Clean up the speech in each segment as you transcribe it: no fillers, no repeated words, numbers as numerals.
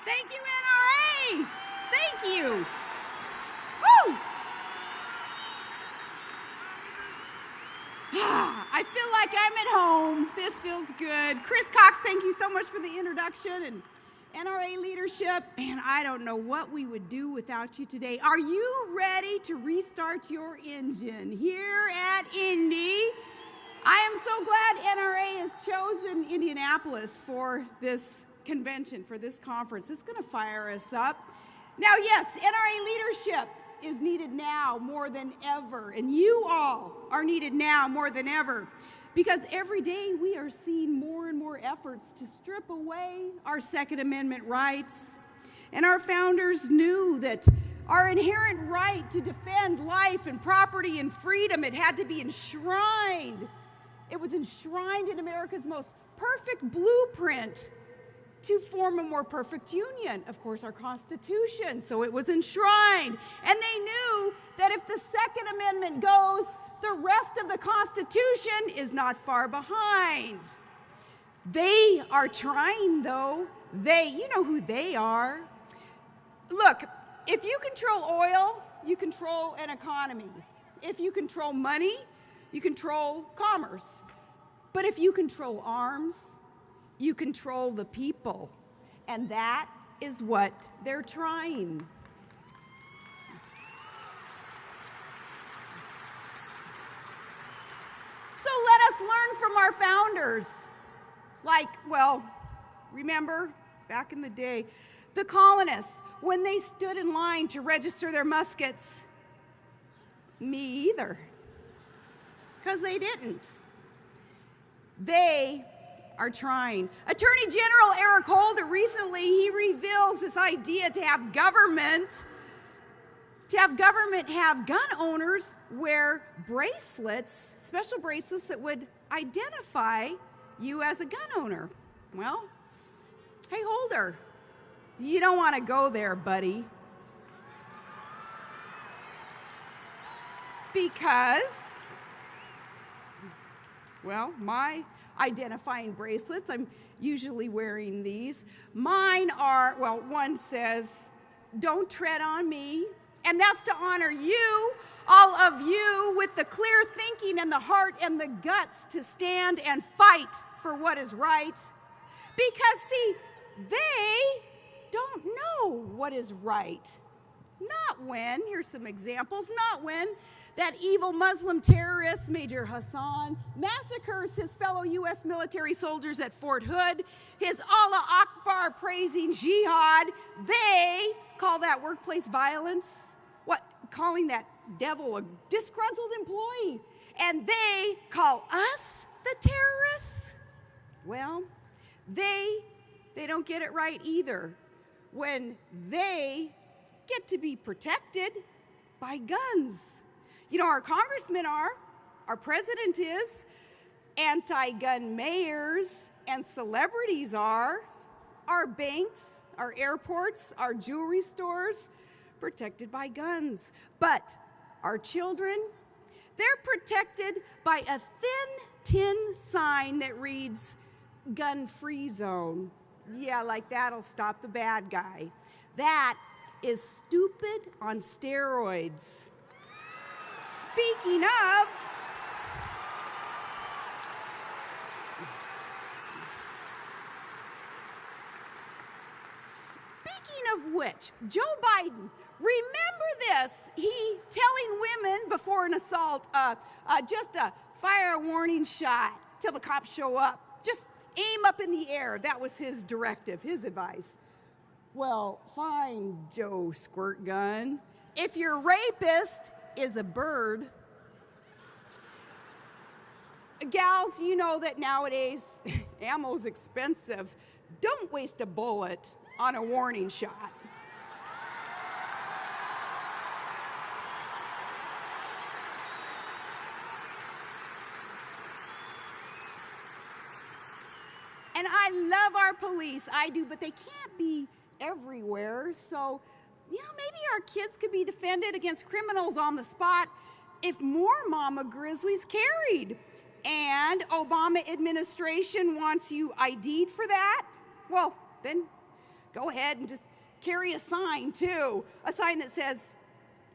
Thank you, NRA. Thank you. Woo! I feel like I'm at home. This feels good. Chris Cox, thank you so much for the introduction and NRA leadership. Man, I don't know what we would do without you today. Are you ready to restart your engine here at Indy? I am so glad NRA has chosen Indianapolis for this convention, for this conference. It's going to fire us up. Now, yes, NRA leadership is needed now more than ever, and you all are needed now more than ever, because every day we are seeing more and more efforts to strip away our Second Amendment rights. And our founders knew that our inherent right to defend life and property and freedom, it had to be enshrined. It was enshrined in America's most perfect blueprint to form a more perfect union, of course, our Constitution. So it was enshrined. And they knew that if the Second Amendment goes, the rest of the Constitution is not far behind. They are trying, though. You know who they are. Look, if you control oil, you control an economy. If you control money, you control commerce. But if you control arms, you control the people, and that is what they're trying. So let us learn from our founders. Like, well, remember back in the day, the colonists, when they stood in line to register their muskets? Me either, because they didn't. They are trying. Attorney General Eric Holder recently, he reveals this idea to have government have gun owners wear bracelets, special bracelets that would identify you as a gun owner. Well, hey Holder, you don't want to go there, buddy. Because, well, my identifying bracelets, I'm usually wearing these. Mine are, well, one says, "Don't tread on me." And that's to honor you, all of you, with the clear thinking and the heart and the guts to stand and fight for what is right. Because, see, they don't know what is right. Not when, here's some examples, not when that evil Muslim terrorist, Major Hassan, massacres his fellow U.S. military soldiers at Fort Hood, his Allah Akbar praising jihad. They call that workplace violence. What? Calling that devil a disgruntled employee. And they call us the terrorists? Well, they don't get it right either when they get to be protected by guns. You know, our congressmen are, our president is, anti-gun mayors and celebrities are, our banks, our airports, our jewelry stores, protected by guns. But our children, they're protected by a thin tin sign that reads, "Gun-free zone." Yeah, like that'll stop the bad guy. That is stupid on steroids. Speaking of which, Joe Biden, remember this, he telling women before an assault, just fire a warning shot till the cops show up. Just aim up in the air. That was his directive, his advice. Well, fine, Joe Squirt Gun. If your rapist is a bird, gals, you know that nowadays ammo's expensive. Don't waste a bullet on a warning shot. And I love our police, I do, but they can't be everywhere. So, you know, maybe our kids could be defended against criminals on the spot if more mama grizzlies carried. And Obama administration wants you ID'd for that. Well, then go ahead and just carry a sign too. A sign that says,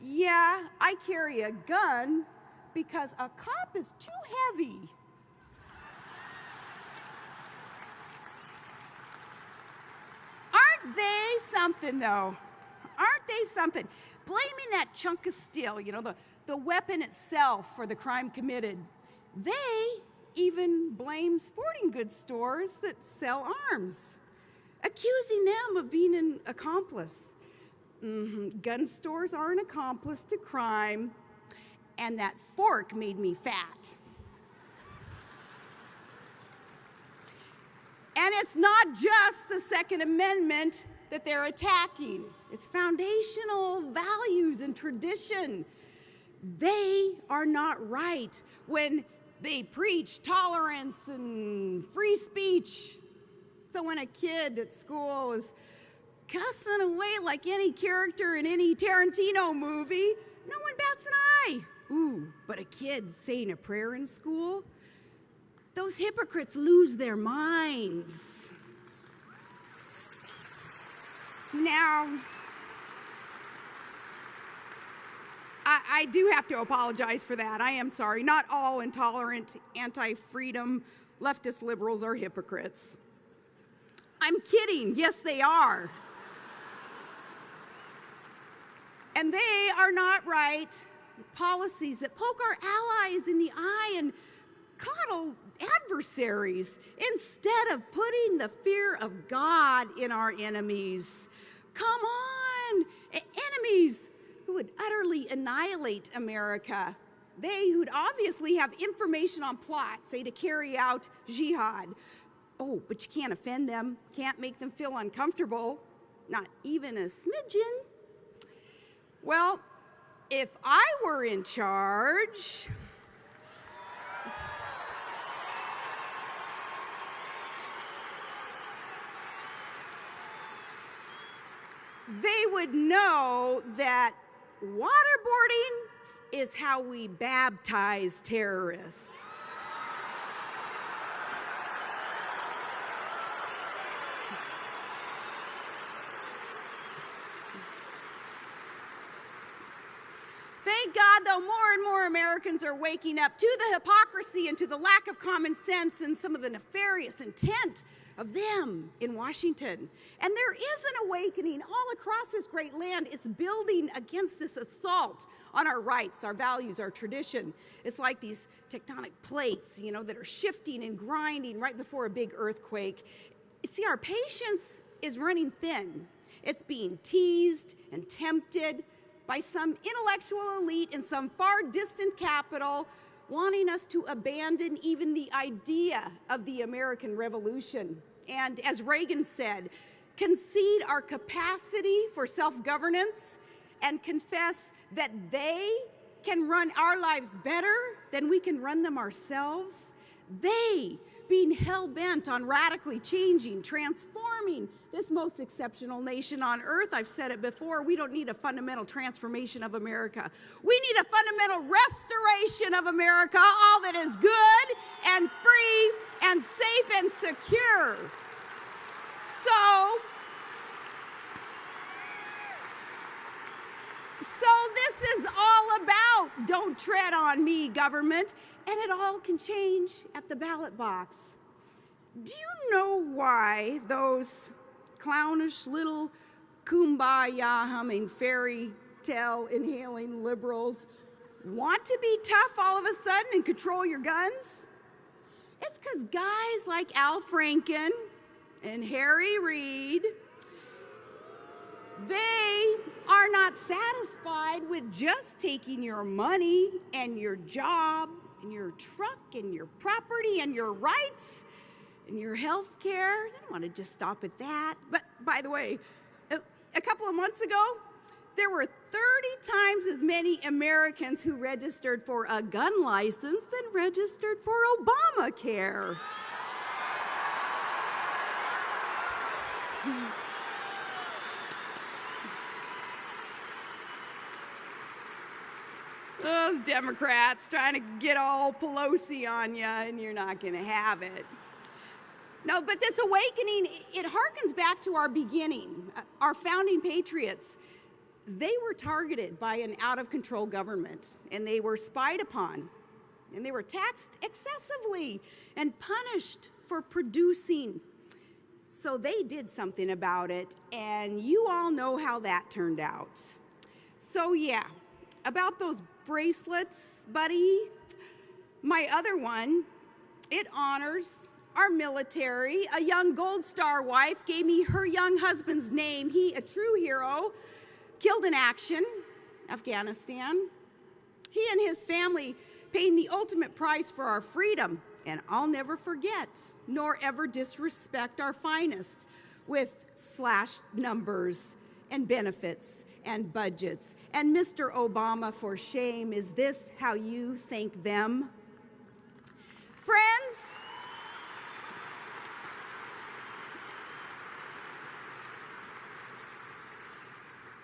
yeah, I carry a gun because a cop is too heavy. Aren't they something, though? Aren't they something? Blaming that chunk of steel, the weapon itself for the crime committed. They even blame sporting goods stores that sell arms, accusing them of being an accomplice. Gun stores are an accomplice to crime, and that fork made me fat. And it's not just the Second Amendment that they're attacking. It's foundational values and tradition. They are not right when they preach tolerance and free speech. So when a kid at school is cussing away like any character in any Tarantino movie, no one bats an eye. Ooh, but a kid saying a prayer in school, those hypocrites lose their minds. Now, I do have to apologize for that. I am sorry. Not all intolerant, anti-freedom, leftist liberals are hypocrites. I'm kidding. Yes, they are. And they are not right with policies that poke our allies in the eye and coddle adversaries instead of putting the fear of God in our enemies. Come on, enemies who would utterly annihilate America. They who'd obviously have information on plots, say to carry out jihad. Oh, but you can't offend them, can't make them feel uncomfortable, not even a smidgen. Well, if I were in charge, they would know that waterboarding is how we baptize terrorists. Thank God, though, more and more Americans are waking up to the hypocrisy and to the lack of common sense and some of the nefarious intent of them in Washington. And there is an awakening all across this great land. It's building against this assault on our rights, our values, our tradition. It's like these tectonic plates, that are shifting and grinding right before a big earthquake. See, our patience is running thin. It's being teased and tempted by some intellectual elite in some far distant capital wanting us to abandon even the idea of the American Revolution. And as Reagan said, concede our capacity for self-governance and confess that they can run our lives better than we can run them ourselves. They being hell-bent on radically changing, transforming this most exceptional nation on earth. I've said it before, we don't need a fundamental transformation of America. We need a fundamental restoration of America, all that is good and free and safe and secure. So this is all about don't tread on me, government, and it all can change at the ballot box. Do you know why those clownish little kumbaya humming fairy tale inhaling liberals want to be tough all of a sudden and control your guns? It's because guys like Al Franken and Harry Reid, they are not satisfied with just taking your money and your job and your truck and your property and your rights and your health care. They don't want to just stop at that. But by the way, a couple of months ago, there were 30 times as many Americans who registered for a gun license than registered for Obamacare. Those Democrats trying to get all Pelosi on you, and you're not going to have it. No, but this awakening, it harkens back to our beginning, our founding patriots. They were targeted by an out-of-control government, and they were spied upon, and they were taxed excessively and punished for producing. So they did something about it, and you all know how that turned out. So yeah, about those bracelets, buddy, my other one, it honors our military. A young Gold Star wife gave me her young husband's name. He, a true hero, killed in action, Afghanistan. He and his family paying the ultimate price for our freedom. And I'll never forget, nor ever disrespect our finest with slashed numbers and benefits and budgets. And Mr. Obama, for shame, is this how you thank them? Friends,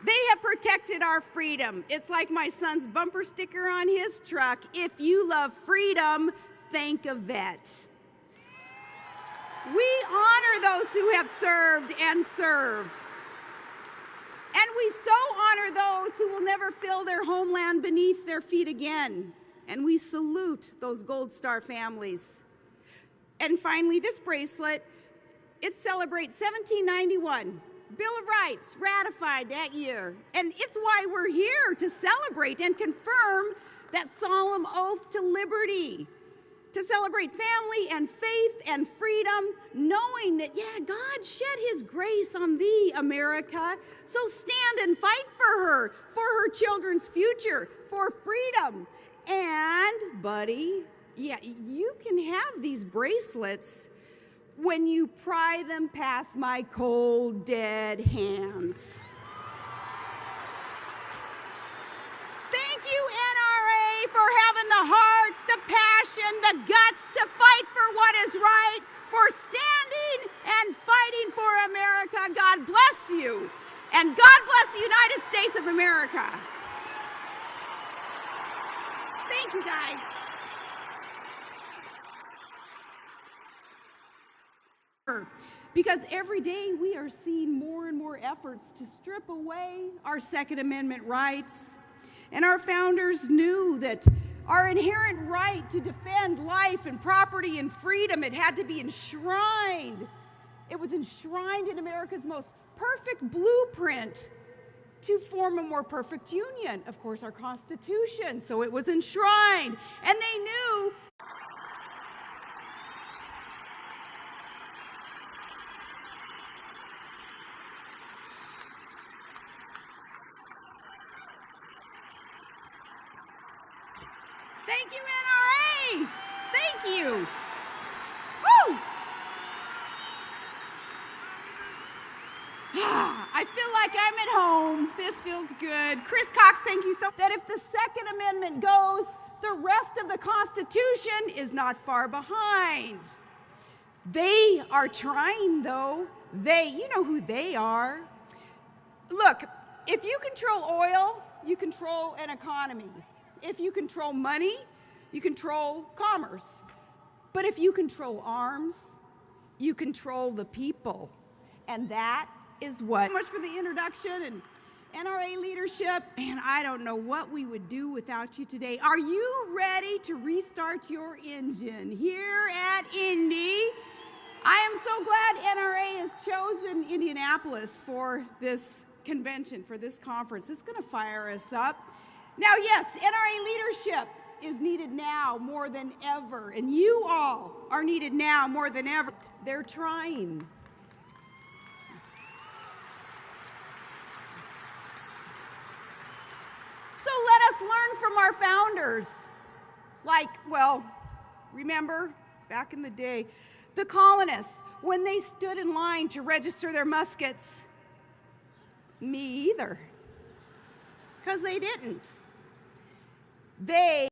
they have protected our freedom. It's like my son's bumper sticker on his truck. If you love freedom, thank a vet. We honor those who have served and serve. And we so honor those who will never feel their homeland beneath their feet again. And we salute those Gold Star families. And finally, this bracelet, it celebrates 1791. Bill of Rights ratified that year. And it's why we're here, to celebrate and confirm that solemn oath to liberty, to celebrate family and faith and freedom, knowing that, yeah, God shed his grace on thee, America. So stand and fight for her children's future, for freedom. And, buddy, yeah, you can have these bracelets when you pry them past my cold, dead hands. Thank you, NRA, for having the heart, the passion, the guts to fight for what is right, for standing and fighting for America. God bless you, and God bless the United States of America. Thank you, guys. Because every day we are seeing more and more efforts to strip away our Second Amendment rights. And our founders knew that our inherent right to defend life and property and freedom, it had to be enshrined. It was enshrined in America's most perfect blueprint to form a more perfect union. Of course, our Constitution, so it was enshrined. And they knew Thank you, NRA. Thank you. Woo! I feel like I'm at home. This feels good. Chris Cox, thank you so much. That if the Second Amendment goes, the rest of the Constitution is not far behind. They are trying, though. You know who they are. Look, if you control oil, you control an economy. If you control money, you control commerce. But if you control arms, you control the people. And that is what. So much for the introduction and NRA leadership. And I don't know what we would do without you today. Are you ready to restart your engine here at Indy? I am so glad NRA has chosen Indianapolis for this convention, for this conference. It's going to fire us up. Now, yes, NRA leadership is needed now more than ever, and you all are needed now more than ever. They're trying. So let us learn from our founders. Like, well, remember back in the day, the colonists, when they stood in line to register their muskets? Me either, because they didn't. They